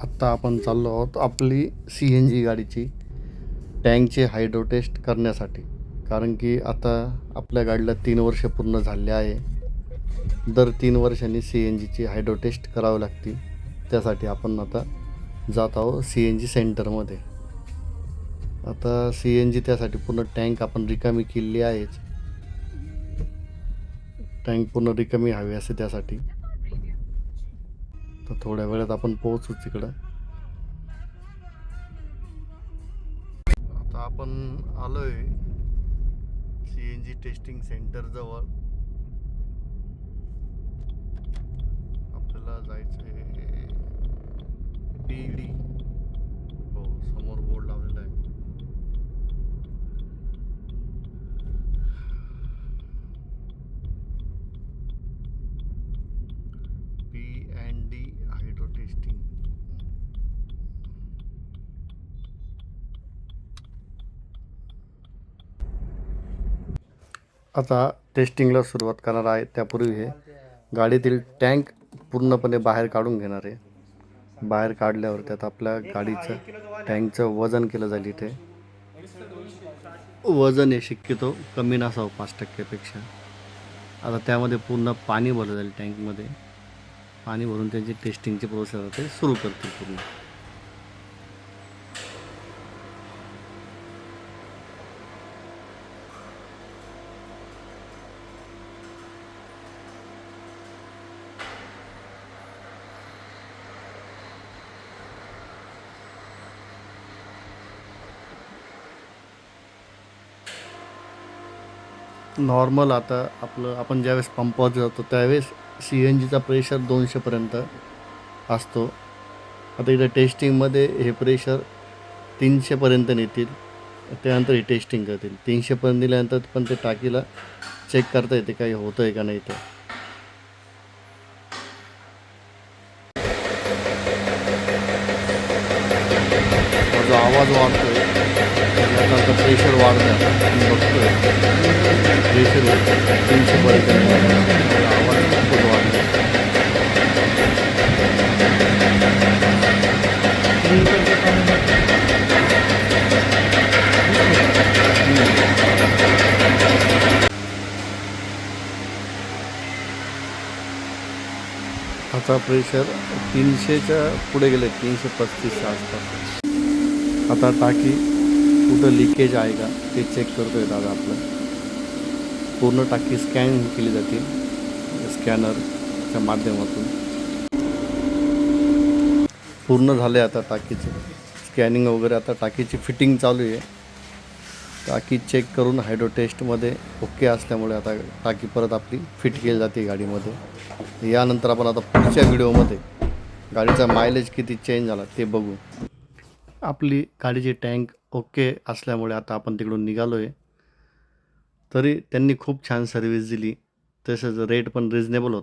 आत्ता आपण चाललो आहोत आपली CNG गाडीची टँकची हायड्रो टेस्ट करण्यासाठी. कारण की आता आपल्या गाडीला 3 वर्ष पूर्ण झाले आहे. दर 3 वर्षांनी CNGची हायड्रो टेस्ट करावी लागते. त्यासाठी आपण आता जात आहोत CNG सेंटरमध्ये. आता CNG त्यासाठी पूर्ण टँक आपण रिकामी केलेली आहेच. टँक पूर्ण रिकामी हवी असते त्यासाठी. तर थोड्या वेळात आपण पोहोचू तिकडं. आता आपण आलोय CNG टेस्टिंग सेंटर जवळ. आपल्याला जायचंय PED. हो, समोर बोर्ड लावलेला आहे. P&D hydro testing. आता टेस्टिंगला सुरुवात करणार आहे. त्यापूर्वी हे गाडीतील टँक पूर्णपणे बाहेर काढून घेणार आहे. बाहेर काढल्यावर त्यात आपल्या गाडीचं टँकचं वजन केलं जाईल. इथे वजन हे शक्यतो कमी नसावं 5%पेक्षा. आता त्यामध्ये पूर्ण पाणी भरलं जाईल. टँकमध्ये पाणी भरून त्यांची टेस्टिंगची प्रोसेस ते सुरू करतील पूर्ण. नॉर्मल आता आपण ज्यावेळेस पंपावर जातो त्यावेळेस CNGचा प्रेशर 200पर्यंत असतो. आता इथं टेस्टिंगमध्ये हे प्रेशर 300पर्यंत नेतील. त्यानंतर हे टेस्टिंग करतील. 300पर्यंत दिल्यानंतर पण ते टाकीला चेक करता येते काही होतं आहे का नाही. तर जो आवाज वाढतोय त्यानंतर प्रेशर वाढतं आहे. आपण बघतोय प्रेशर 300पर्यंत आवाज खूपच वाढतो. आता प्रेशर 300च्या पुढे गेले, 335च्या आसपास. आता टाकी कुठं लिकेज आहे का ते चेक करतोय दादा. आपलं पूर्ण टाकी स्कॅन केली जाते स्कॅनरच्या माध्यमातून. पूर्ण झाले आता टाकीचे स्कॅनिंग वगैरे. आता टाकीची फिटिंग चालू आहे. टाकी चेक करून हायड्रो टेस्टमध्ये ओके असल्यामुळे आता टाकी परत आपली फिट केली जाते गाडीमध्ये. यानंतर आपण आता पुढच्या व्हिडिओमध्ये गाडीचा मायलेज किती चेंज झाला ते बघू. आपली गाडीची टँक ओके असल्यामुळे आता आपण तिकडून निघालो आहे. तरी त्यांनी खूप छान सर्व्हिस दिली. तसंच रेट पण रिजनेबल होता.